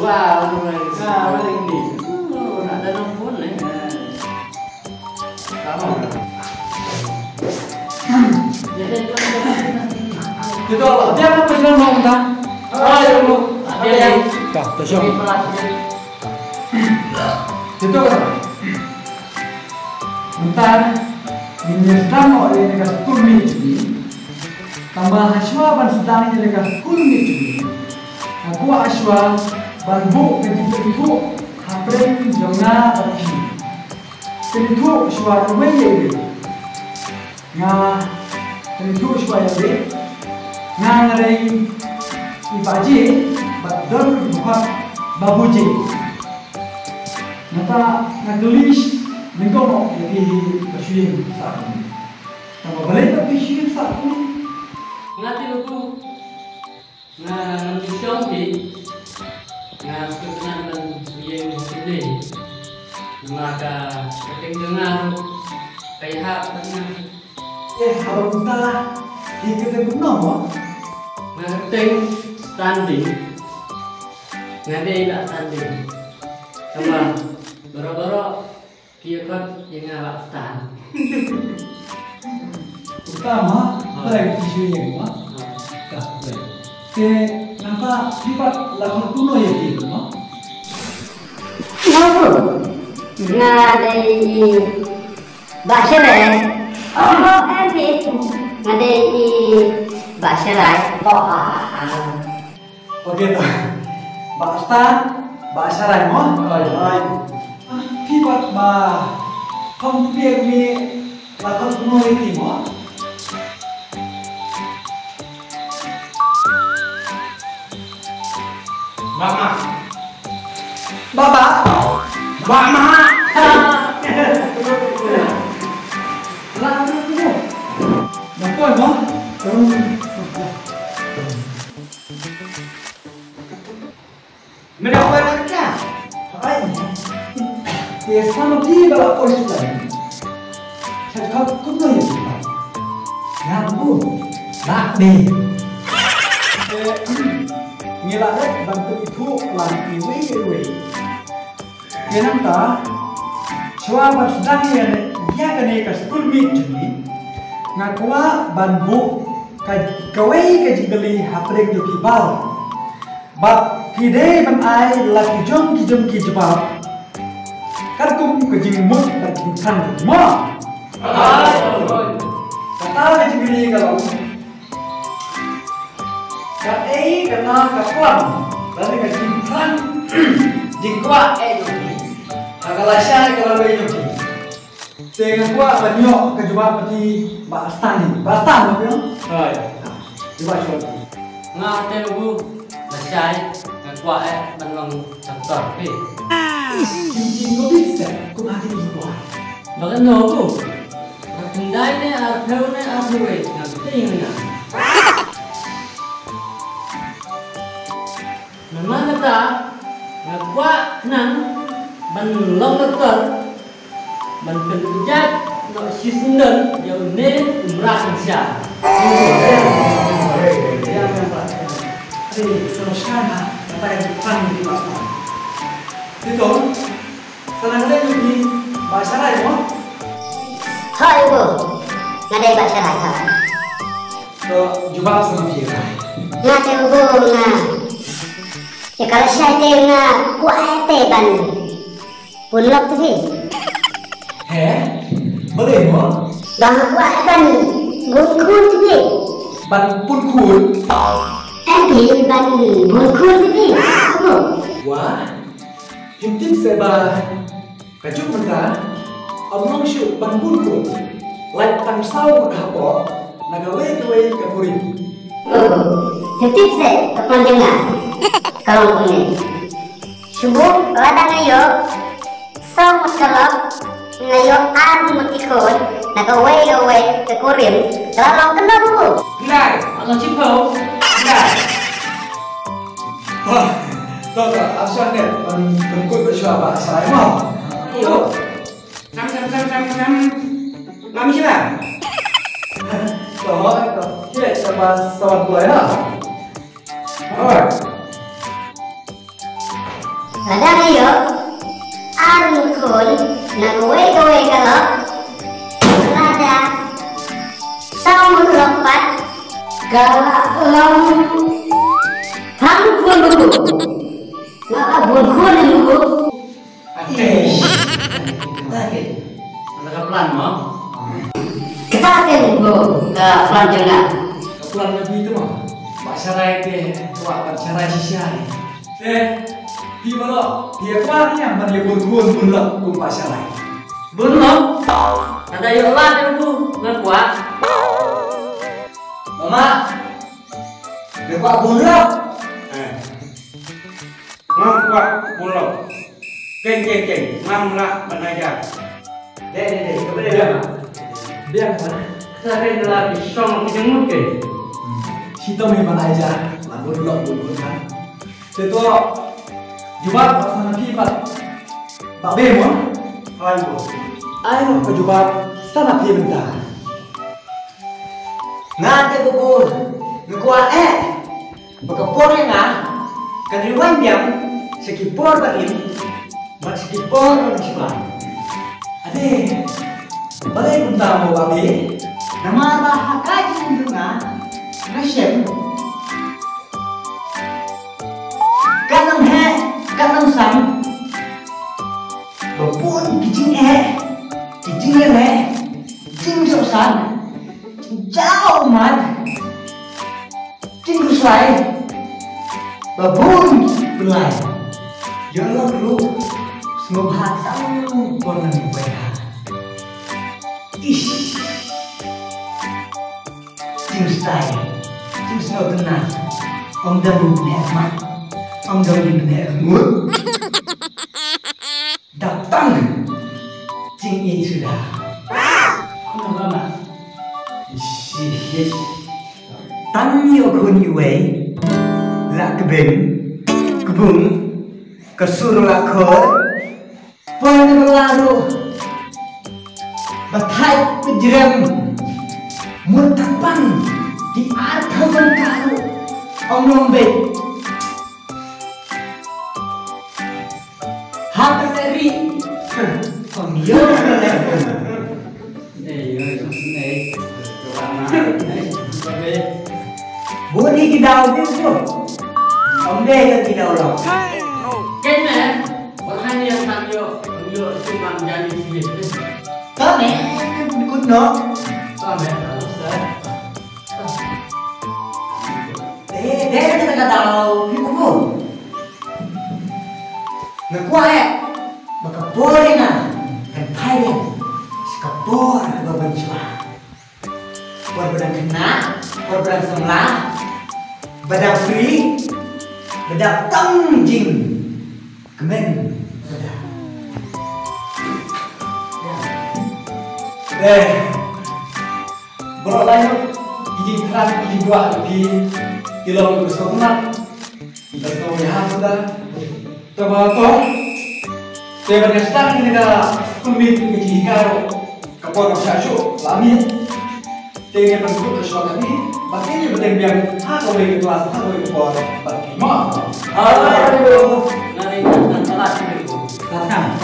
Wow, paling di. Nak ada nombor ni. Kamu. Jadi itu dia apa pesan mau kita? Ayo lu. dia Dah, tersiap. Itu apa? Bentar, minyak oleh negara kurni tambah aswa ban sedang ini negara kurni aku aswa ban bu ketika hampir jomna tapi ketika aswa rumai nga ketika aswa yang nga ngarai ibaji badar buka babuji nata ngadulis Mengkono jadi persuin saat ini. Tambah balik tapi persuin saat ini. ngati lu na nang di na sekarang dan yang sini maka ketinggalan kayak apa Kalau kita kita guna apa? ngerti standing ngade tak standing sama boro-boro kia kan yang awak stand Utama baik persuin yang mana? Dah baik. Ke nampak sifat lakukan kuno ya itu, no? Ngade bahasa lain. Oh, ini ngade bahasa lain. Oke tuh. Bahasa bahasa lain, no? Baik. Sifat bah hampir ni lakukan kuno itu, no? Mama. Bapak. Mama. Lakukan kuno. Nampak, no? Mendapat apa? Sama dia balap polis lain. Saya kau kuno ya kita. Ngaku, nak deh. Ngelak bantu itu lagi wewe. Kenapa? Suami sedang dia kena ke sekolah meeting. Ngakua bantu kawai kejigeli haprek joki bal. Bab kide ban ai lagi jom ki jebab. Karkum kejimut berjingkan semua. Kata kejigeli kalau kat kena kapuan lalu kejingkan jingkwa joki. Agak saya kalau joki. Dengan gua banyak kejubah peti Bastan ni. Bastan apa yang? Coba coba. ngate lu masai ngakwa banong sektor pe Cincin kau bisa, kau mati di gua. bahkan no kendai ni arthau ni arthau ngati ngina memang kata ngakwa nang ban long sektor ban penjat no sisnden yo ne umrah insya Sama sekarang, kata yang depan di Bastan. Itu, senang dia di bahasa lain, no? Thôi bu, ngade bahasa lain. Ke jubah sama dia. Ngade bu nga. Ya kalau saya tengah kuat ban. Punlok tu sih. Boleh, no? Bang kuat ban. Bungkul tu sih. Ban pun cool. Ban bungkul tu sih. Wah, hintim seba kajuk mereka. Omong syuk ban pun cool. Like tang sau kahapok, nagawe kapurin. Titip saya kepanjangan. Kalau ini subuh ladang ayo sama selap ngayo metikun nagawe ke kurim kalau kena bu Nai, atau cipau Wah, tahu tak? Asal ni, bengkut bersuara bahasa lain, no? iyo. Sam. Mami siapa? Kita sama bulan lah. Alright. Kadang ayo, arukun, nak kowe kalau ada sama lompat kalau tangkun dulu, nggak bukan dulu. Ada pelan mau? Kita akan dulu ke pelancongan. Kepulan lebih itu mah. Pak Sarai ke, Pak Sarai sisiai. Di mana? Dia kuatnya mana dia buat bulat kum Pak Sarai. Belum. Ada yang lain tu nggak kuat. Mama. Dia kuat bulat. Ngam kuat bulat. Keng. Ngam lah menajar. Dek, kepada dia. Dia mana? Saya adalah pisau kejemut ke. Kita memang aja lagu dulu kan. Itu jubah sana pipat. Pak Bemo, ayo ke jubah sana pi bentar. Nanti bubur. Ngekuat Bekapur yang kaniwan diam. Sekipur batin. Mak sekipur orang siapa? Ade, boleh bentar mau Pak Be? Nama bahakaji juga. Nasib. Kanang sam. Bapun kijing kijing sosan. Jauh man. Kijing rusai. Babun belai. Jangan dulu. Semua bahasa warna merah. Ish. Kijing style. Kijing snow tenang. Om dah benar mak. Om dah benar mut. Datang. Kijing ini sudah. Kenapa mak? Ish. Tanya kun iwe. Lak kebung, kesuruh lakor, penelaru, batai penjeram, mutapang di atas karu, om lombe, hati dari, om yore. Budi kita itu. Ông đây là gì đâu rồi? Cái này, bọn hai em làm vô chung làm gia đình gì vậy? Có mẹ, cút nó. Có mẹ ở Để kita kata di kubur. Ngekuat, bakapor na, kan Thailand, skapor baban siya. Badan kena, badan semlah, badan free. Bedak tangjing kemen bedak. Beroleh izin keras izin dua di kilo bersekolah. Kita tahu ya sudah. Coba toh. Saya berkesan ini dah pemimpin kejihkan kapal masyarakat lami. Dengan bentuk kesukaan ini, makanya betul biar aku ke kelas, aku ke kelas, bagi mak. Aduh, nanti salah sih itu. Karena